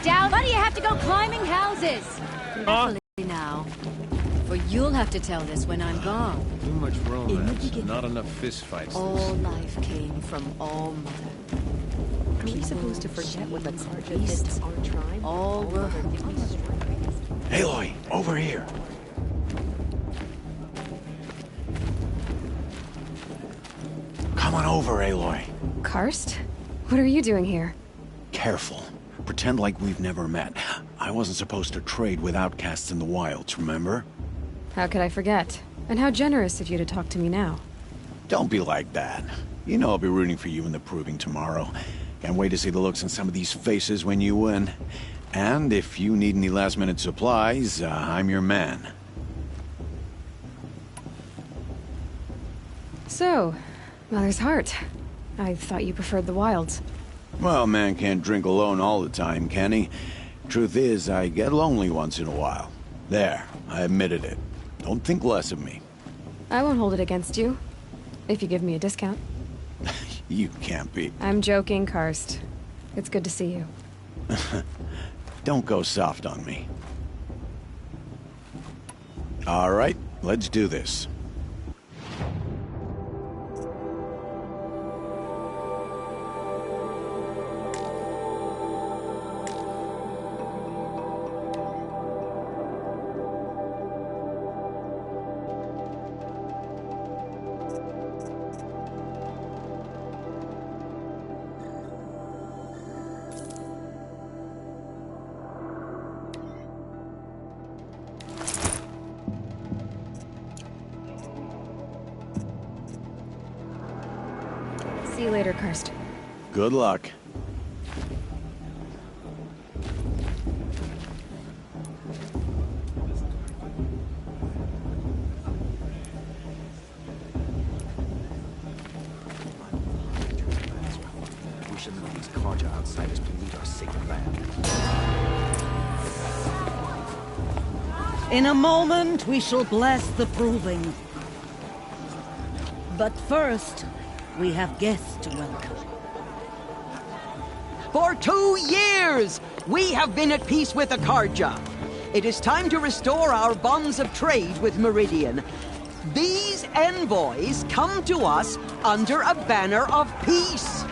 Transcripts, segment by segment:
down. Why do you have to go climbing houses? Carefully now. For you'll have to tell this when I'm gone. Too much romance, not enough fistfights. All life came from All Mother. Are we supposed to forget what the Carja did to our tribe? All were her. Aloy, over here. Come on over, Aloy. Karst? What are you doing here? Careful. Pretend like we've never met. I wasn't supposed to trade with outcasts in the wilds, remember? How could I forget? And how generous of you to talk to me now. Don't be like that. You know I'll be rooting for you in the proving tomorrow. Can't wait to see the looks on some of these faces when you win. And if you need any last-minute supplies, I'm your man. So, Mother's Heart. I thought you preferred the wilds. Well, man can't drink alone all the time, can he? Truth is, I get lonely once in a while. There, I admitted it. Don't think less of me. I won't hold it against you. If you give me a discount. You can't be. I'm joking, Karst. It's good to see you. Don't go soft on me. All right, let's do this. See you later, Karst. Good luck. We shouldn't let these Carja outsiders pollute our sacred land. In a moment, we shall bless the proving. But first, we have guests to welcome. For 2 years, we have been at peace with the Carja. It is time to restore our bonds of trade with Meridian. These envoys come to us under a banner of peace.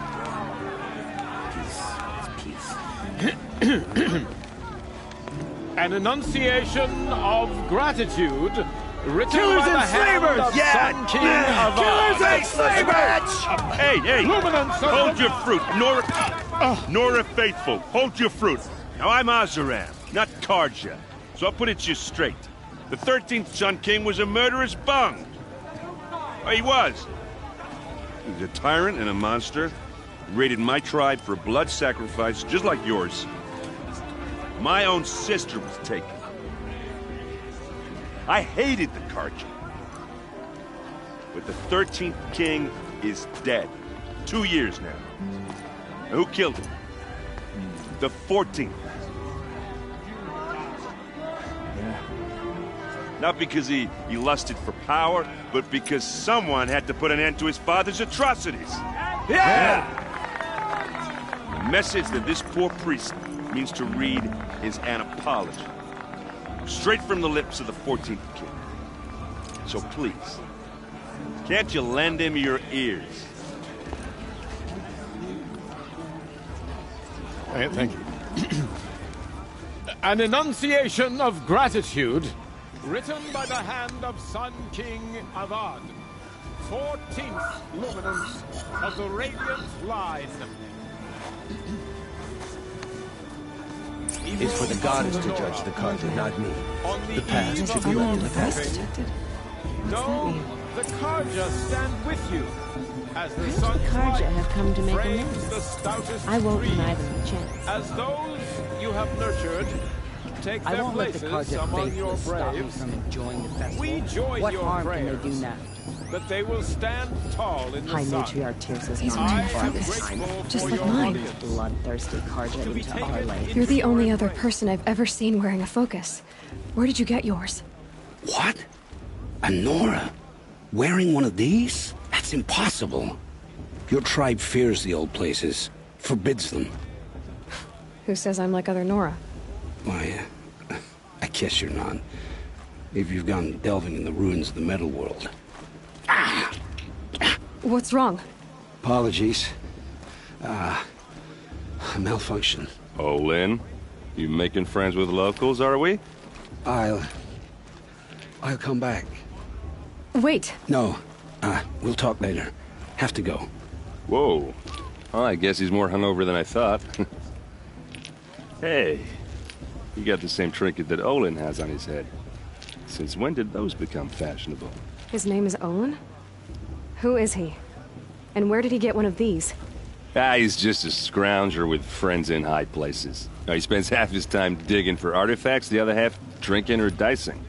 An enunciation of gratitude written Killers by the and hand slavers! of Yeah! Sun King of Killers Ard. and slavers! Hey! Luminance of Hold the- your fruit! Nora Faithful, hold your fruit. Now, I'm Oseram, not Carja, so I'll put it to you straight. The 13th Sun King was a murderous bung. Oh, he was. He was a tyrant and a monster. He raided my tribe for a blood sacrifice, just like yours. My own sister was taken. I hated the Carja. But the 13th King is dead. 2 years now. Now, who killed him? The 14th. Not because he lusted for power, but because someone had to put an end to his father's atrocities. Yeah! The message that this poor priest means to read is an apology. Straight from the lips of the 14th King. So please, can't you lend him your ears? Thank you. An enunciation of gratitude written by the hand of Sun King Avad, 14th luminance of the Radiant Line. It's for the goddess to judge the Carja, not me. The past should be I'm left in under the voice past. detected. What's that No, mean? the Carja stand with you. As the The sun's Carja light have come to make frames amends. the stoutest I won't trees. deny them a chance. As those you have nurtured take I their won't let the places Carja among your faithless stop me braves, from enjoying the festival. we join what your harm prayers can they do now? that they will stand tall in the High sun. Matriarch Tirsa's These not are I too am focused. grateful Just for like your mine. audience. Bloodthirsty Carja To be into taken our land. You're the into only your other embrace. person I've ever seen wearing a focus. Where did you get yours? What? A Nora? Wearing one of these? That's impossible. Your tribe fears the old places, forbids them. Who says I'm like other Nora? Why, I guess you're not. If you've gone delving in the ruins of the metal world. What's wrong? Apologies. A malfunction. Oh, Lynn? You making friends with locals, are we? I'll come back. Wait. No. We'll talk later. Have to go. Whoa. Well, I guess he's more hungover than I thought. Hey, you got the same trinket that Olin has on his head. Since when did those become fashionable? His name is Olin? Who is he? And where did he get one of these? He's just a scrounger with friends in high places. He spends half his time digging for artifacts, the other half drinking or dicing.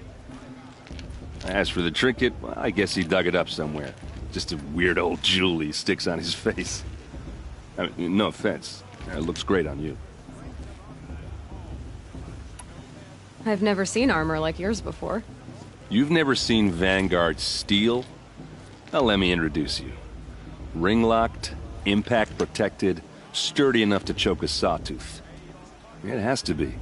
As for the trinket, well, I guess he dug it up somewhere. Just a weird old jewel he sticks on his face. I mean, no offense. It looks great on you. I've never seen armor like yours before. You've never seen Vanguard steel? Well, let me introduce you. Ring-locked, impact-protected, sturdy enough to choke a sawtooth. It has to be.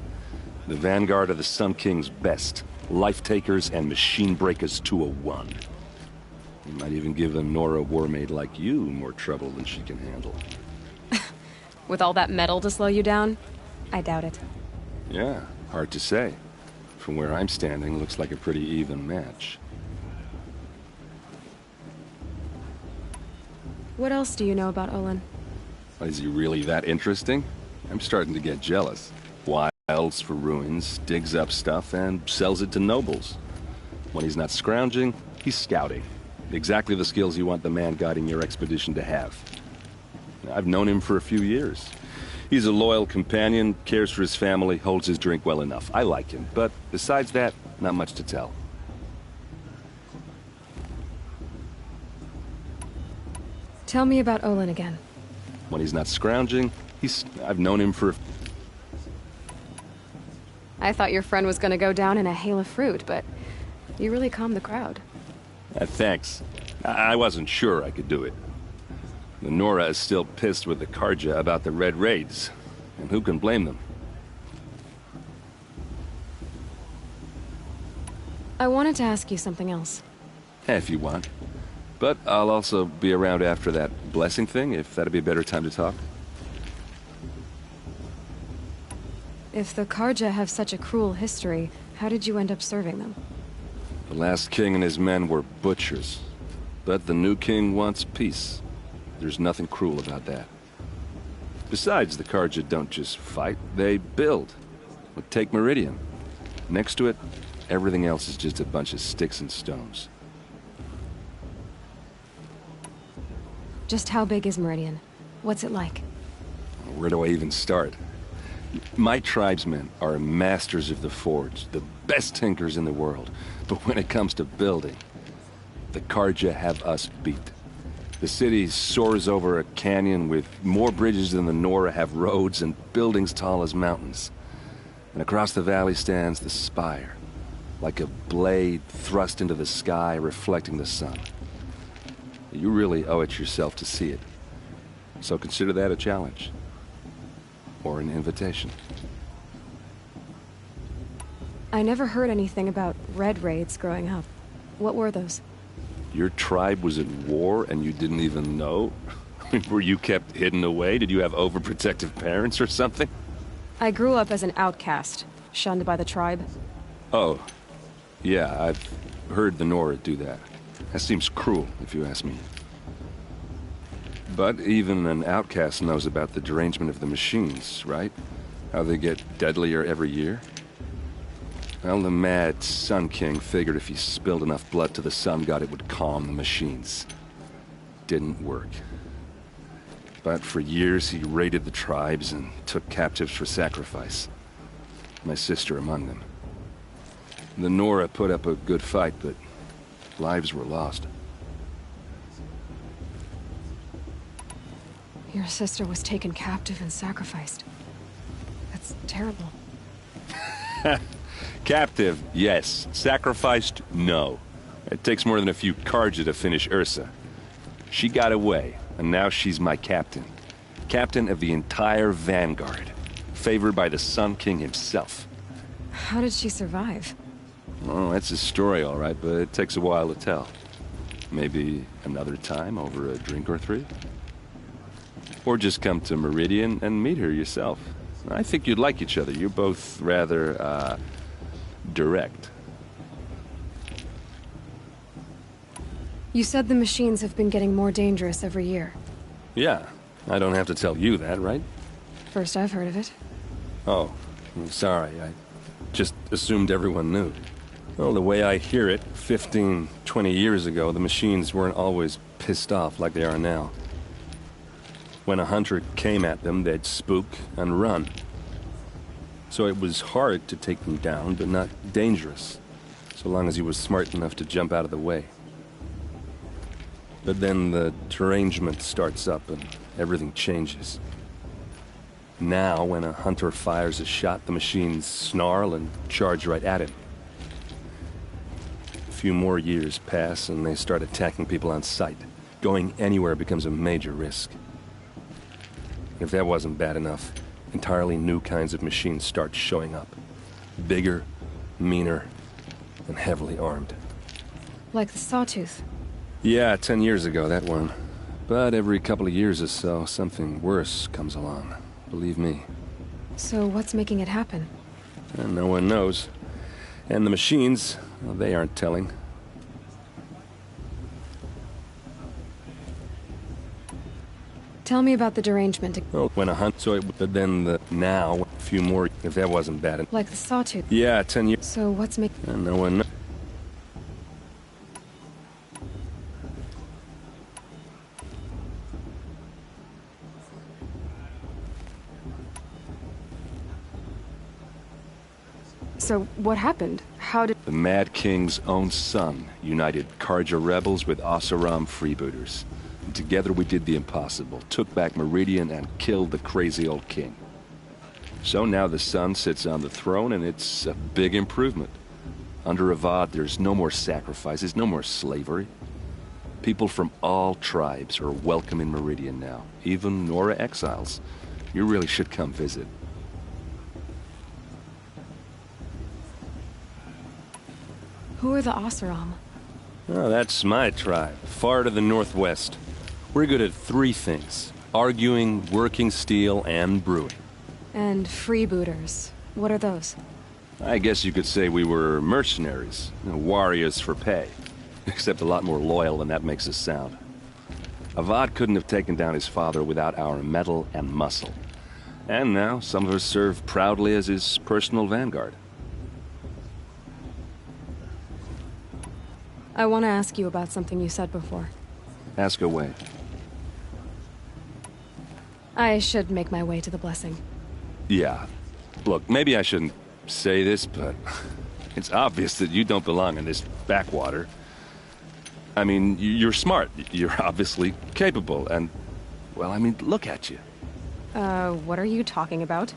The Vanguard of the Sun King's best. Life-takers and machine breakers to a one. You might even give a Nora Warmaid like you more trouble than she can handle. With all that metal to slow you down? I doubt it. Yeah, hard to say. From where I'm standing, looks like a pretty even match. What else do you know about Olin? Is he really that interesting? I'm starting to get jealous. Wilds for ruins, digs up stuff, and sells it to nobles. When he's not scrounging, he's scouting. Exactly the skills you want the man guiding your expedition to have. I've known him for a few years. He's a loyal companion, cares for his family, holds his drink well enough. I like him, but besides that, not much to tell. Tell me about Olin again. When he's not scrounging, I've known him for... I thought your friend was gonna go down in a hail of fruit, but you really calmed the crowd. Thanks. I wasn't sure I could do it. The Nora is still pissed with the Carja about the Red Raids, and who can blame them? I wanted to ask you something else. If you want. But I'll also be around after that blessing thing, if that'd be a better time to talk. If the Carja have such a cruel history, how did you end up serving them? The last king and his men were butchers. But the new king wants peace. There's nothing cruel about that. Besides, the Carja don't just fight, they build. Well, take Meridian. Next to it, everything else is just a bunch of sticks and stones. Just how big is Meridian? What's it like? Where do I even start? My tribesmen are masters of the forge, the best tinkers in the world. But when it comes to building, the Carja have us beat. The city soars over a canyon with more bridges than the Nora have roads and buildings tall as mountains. And across the valley stands the spire, like a blade thrust into the sky reflecting the sun. You really owe it yourself to see it. So consider that a challenge. Or an invitation. I never heard anything about Red Raids growing up. What were those? Your tribe was at war and you didn't even know? Were you kept hidden away? Did you have overprotective parents or something? I grew up as an outcast, shunned by the tribe. Oh. Yeah, I've heard the Nora do that. That seems cruel, if you ask me. But even an outcast knows about the derangement of the machines, right? How they get deadlier every year? Well, the mad Sun King figured if he spilled enough blood to the Sun God, it would calm the machines. Didn't work. But for years, he raided the tribes and took captives for sacrifice. My sister among them. The Nora put up a good fight, but lives were lost. Your sister was taken captive and sacrificed. That's terrible. Captive, yes. Sacrificed, no. It takes more than a few Carja to finish Ursa. She got away, and now she's my captain. Captain of the entire Vanguard. favored by the Sun King himself. How did she survive? Oh, that's a story, all right, but it takes a while to tell. Maybe another time over a drink or three? Or just come to Meridian and meet her yourself. I think you'd like each other. You're both rather, direct. You said the machines have been getting more dangerous every year. Yeah, I don't have to tell you that, right? First I've heard of it. Oh, I'm sorry. I just assumed everyone knew. Well, the way I hear it, 15, 20 years ago, the machines weren't always pissed off like they are now. When a hunter came at them, they'd spook and run. So it was hard to take them down, but not dangerous, so long as he was smart enough to jump out of the way. But then the derangement starts up and everything changes. Now, when a hunter fires a shot, the machines snarl and charge right at him. A few more years pass and they start attacking people on sight. Going anywhere becomes a major risk. If that wasn't bad enough, entirely new kinds of machines start showing up. Bigger, meaner, and heavily armed. Like the Sawtooth. Yeah, 10 years ago, that one. But every couple of years or so, something worse comes along. Believe me. So what's making it happen? And no one knows. And the machines, well, they aren't telling. Tell me about the derangement. Well, when a hunt, but then now, a few more, if that wasn't bad. Like the Sawtooth. Yeah, 10 years. So what's making... And no one knows. So what happened? How did... The Mad King's own son united Carja rebels with Oseram freebooters. And together we did the impossible, took back Meridian and killed the crazy old king. So now the son sits on the throne and it's a big improvement. Under Avad, there's no more sacrifices, no more slavery. People from all tribes are welcome in Meridian now, even Nora exiles. You really should come visit. Who are the Oseram? Oh, that's my tribe, far to the northwest. We're good at three things: arguing, working steel, and brewing. And freebooters. What are those? I guess you could say we were mercenaries, warriors for pay. Except a lot more loyal than that makes us sound. Avad couldn't have taken down his father without our metal and muscle. And now, some of us serve proudly as his personal vanguard. I want to ask you about something you said before. Ask away. I should make my way to the blessing. Yeah. Look, maybe I shouldn't say this, but it's obvious that you don't belong in this backwater. I mean, you're smart. You're obviously capable, and, well, I mean, look at you. What are you talking about?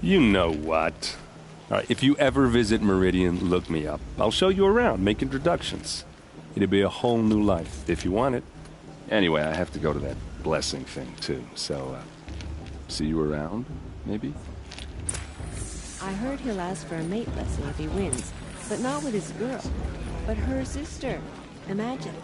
You know what. All right, if you ever visit Meridian, look me up. I'll show you around, make introductions. It'll be a whole new life, if you want it. Anyway, I have to go to that blessing thing, too, so, see you around, maybe? I heard he'll ask for a mate blessing if he wins, but not with his girl, but her sister. Imagine.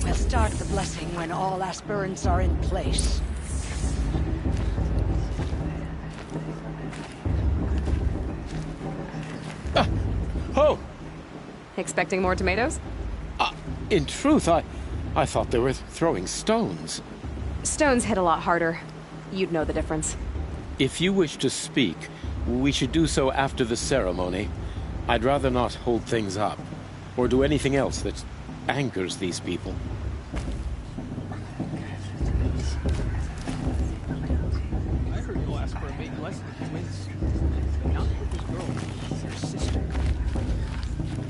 We'll start the blessing when all aspirants are in place. Expecting more tomatoes? In truth, I thought they were throwing stones. Stones hit a lot harder. You'd know the difference. If you wish to speak, we should do so after the ceremony. I'd rather not hold things up, or do anything else that angers these people. I heard you'll ask for a big blessing if he wins. Not with this girl, her sister.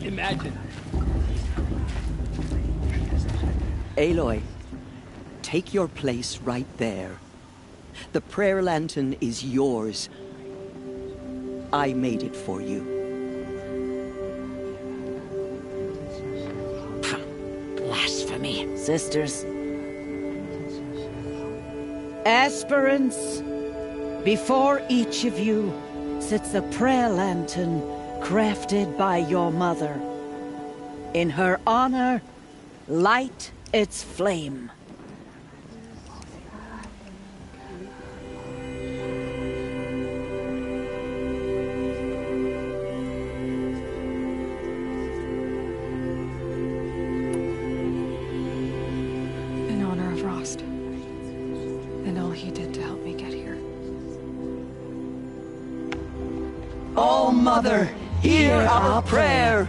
Imagine. Aloy, take your place right there. The prayer lantern is yours. I made it for you. Blasphemy. Sisters. Aspirants, before each of you sits a prayer lantern crafted by your mother. In her honor, light its flame. In honor of Rost. And all he did to help me get here. Oh, Mother, hear our prayer.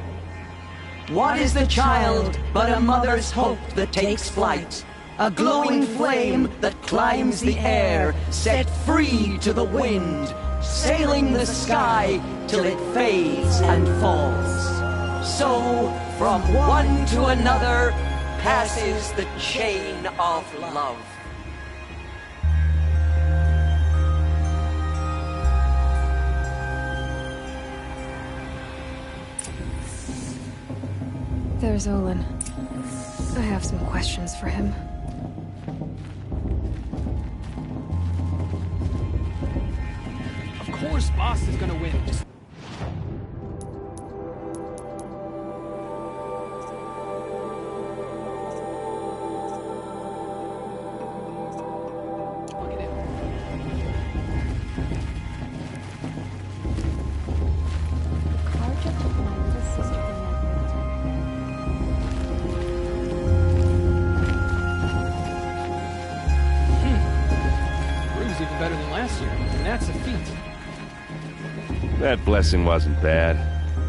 What is the child but a mother's hope that takes flight? A glowing flame that climbs the air, set free to the wind, sailing the sky till it fades and falls. So, from one to another, passes the chain of love. There's Olin. I have some questions for him. Of course, Boss is gonna win. Just plug it in. Carja took my little sister when I Brew's even better than last year, and that's a feat. That blessing wasn't bad.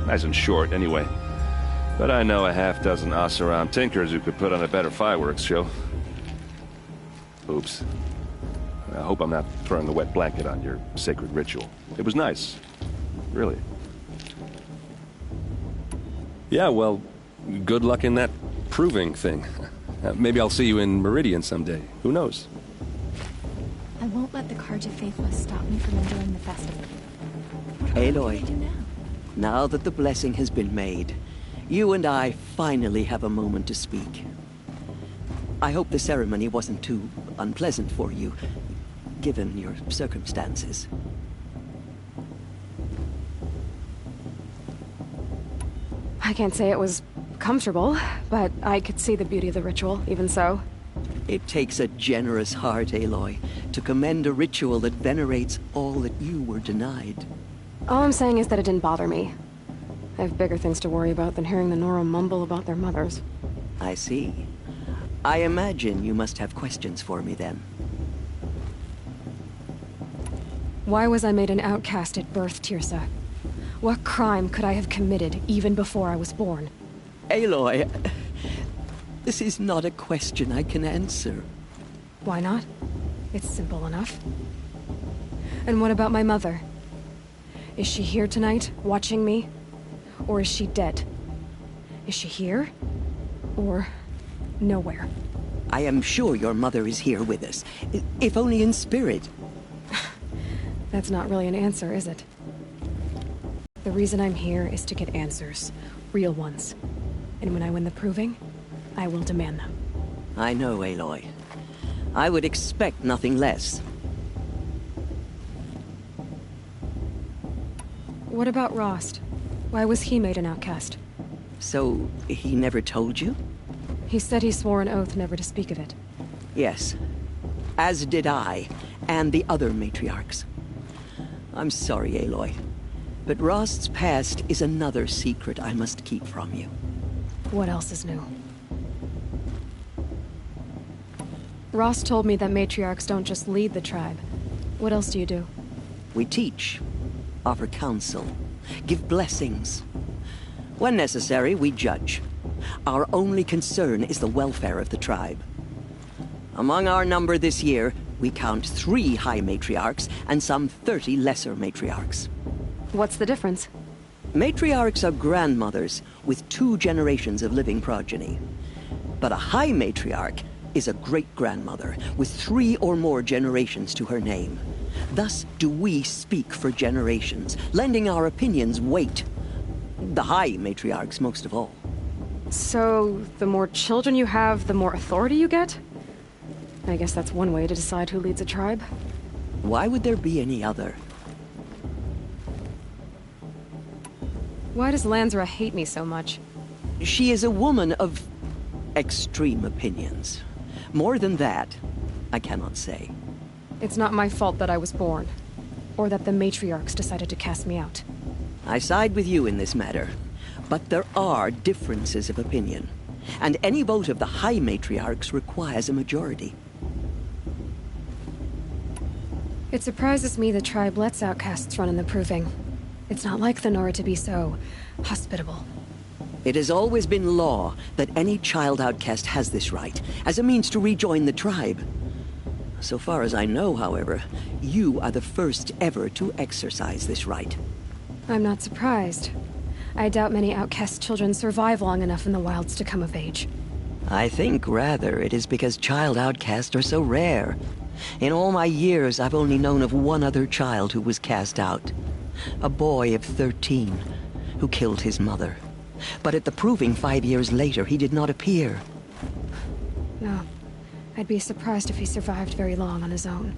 Nice and short, anyway. But I know a half-dozen Oseram tinkers who could put on a better fireworks show. Oops. I hope I'm not throwing a wet blanket on your sacred ritual. It was nice. Really. Yeah, well, good luck in that proving thing. Maybe I'll see you in Meridian someday. Who knows? I won't let the Carja Faithless stop me from enjoying the festival. Aloy, now that the blessing has been made, you and I finally have a moment to speak. I hope the ceremony wasn't too unpleasant for you, given your circumstances. I can't say it was comfortable, but I could see the beauty of the ritual, even so. It takes a generous heart, Aloy, to commend a ritual that venerates all that you were denied. All I'm saying is that it didn't bother me. I have bigger things to worry about than hearing the Nora mumble about their mothers. I see. I imagine you must have questions for me then. Why was I made an outcast at birth, Tirsa? What crime could I have committed even before I was born? Aloy, this is not a question I can answer. Why not? It's simple enough. And what about my mother? Is she here tonight, watching me? Or is she dead? Is she here? Or nowhere? I am sure your mother is here with us, if only in spirit. That's not really an answer, is it? The reason I'm here is to get answers. Real ones. And when I win the proving, I will demand them. I know, Aloy. I would expect nothing less. What about Rost? Why was he made an outcast? So, he never told you? He said he swore an oath never to speak of it. Yes. As did I, and the other matriarchs. I'm sorry, Aloy, but Rost's past is another secret I must keep from you. What else is new? Ross told me that matriarchs don't just lead the tribe. What else do you do? We teach, offer counsel, give blessings. When necessary, we judge. Our only concern is the welfare of the tribe. Among our number this year, we count 3 high matriarchs and some 30 lesser matriarchs. What's the difference? Matriarchs are grandmothers with 2 generations of living progeny. But a high matriarch is a great-grandmother with 3 or more generations to her name. Thus do we speak for generations, lending our opinions weight. The high matriarchs most of all. So, the more children you have, the more authority you get? I guess that's one way to decide who leads a tribe. Why would there be any other? Why does Lansra hate me so much? She is a woman of extreme opinions. More than that, I cannot say. It's not my fault that I was born, or that the matriarchs decided to cast me out. I side with you in this matter, but there are differences of opinion, and any vote of the high matriarchs requires a majority. It surprises me the tribe lets outcasts run in the Proving. It's not like the Nora to be so hospitable. It has always been law that any child outcast has this right, as a means to rejoin the tribe. So far as I know, however, you are the first ever to exercise this right. I'm not surprised. I doubt many outcast children survive long enough in the wilds to come of age. I think, rather, it is because child outcasts are so rare. In all my years, I've only known of one other child who was cast out. A boy of 13, who killed his mother. But at the Proving 5 years later, he did not appear. No. I'd be surprised if he survived very long on his own.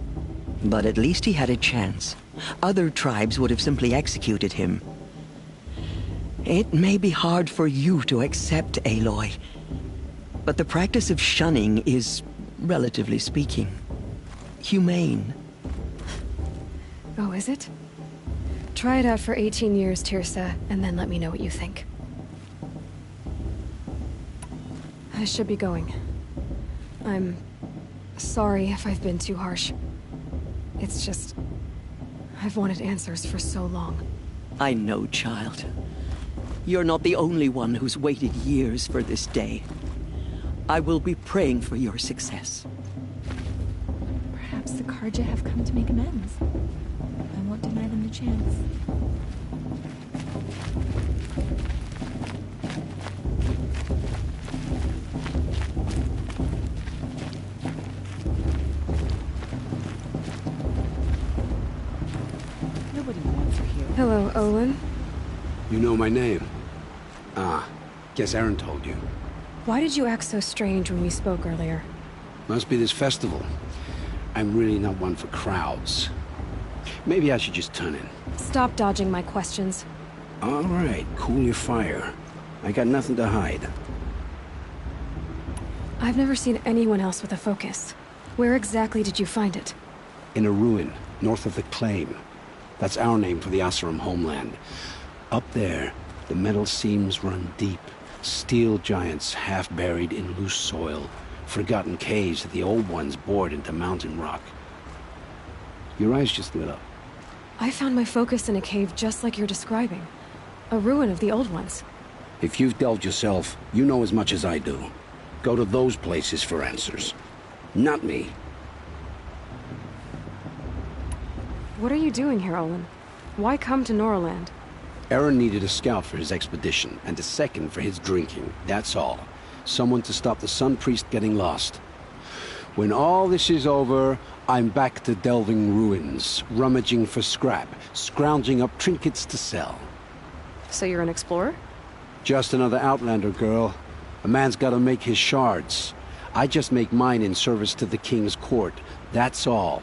But at least he had a chance. Other tribes would have simply executed him. It may be hard for you to accept, Aloy, but the practice of shunning is, relatively speaking, humane. Oh, is it? Try it out for 18 years, Tirsa, and then let me know what you think. I should be going. I'm sorry if I've been too harsh. It's just... I've wanted answers for so long. I know, child. You're not the only one who's waited years for this day. I will be praying for your success. Perhaps the Carja have come to make amends. I won't deny them the chance. Nobody wants her here. Hello, Olin. You know my name? Ah, guess Aaron told you. Why did you act so strange when we spoke earlier? Must be this festival. I'm really not one for crowds. Maybe I should just turn in. Stop dodging my questions. All right, cool your fire. I got nothing to hide. I've never seen anyone else with a focus. Where exactly did you find it? In a ruin, north of the Claim. That's our name for the Oseram homeland. Up there, the metal seams run deep. Steel giants half buried in loose soil. Forgotten caves that the old ones bored into mountain rock. Your eyes just lit up. I found my focus in a cave just like you're describing. A ruin of the old ones. If you've delved yourself, you know as much as I do. Go to those places for answers. Not me. What are you doing here, Olin? Why come to Noraland? Aaron needed a scout for his expedition, and a second for his drinking. That's all. Someone to stop the Sun Priest getting lost. When all this is over, I'm back to delving ruins, rummaging for scrap, scrounging up trinkets to sell. So you're an explorer? Just another Outlander, girl. A man's gotta make his shards. I just make mine in service to the King's court. That's all.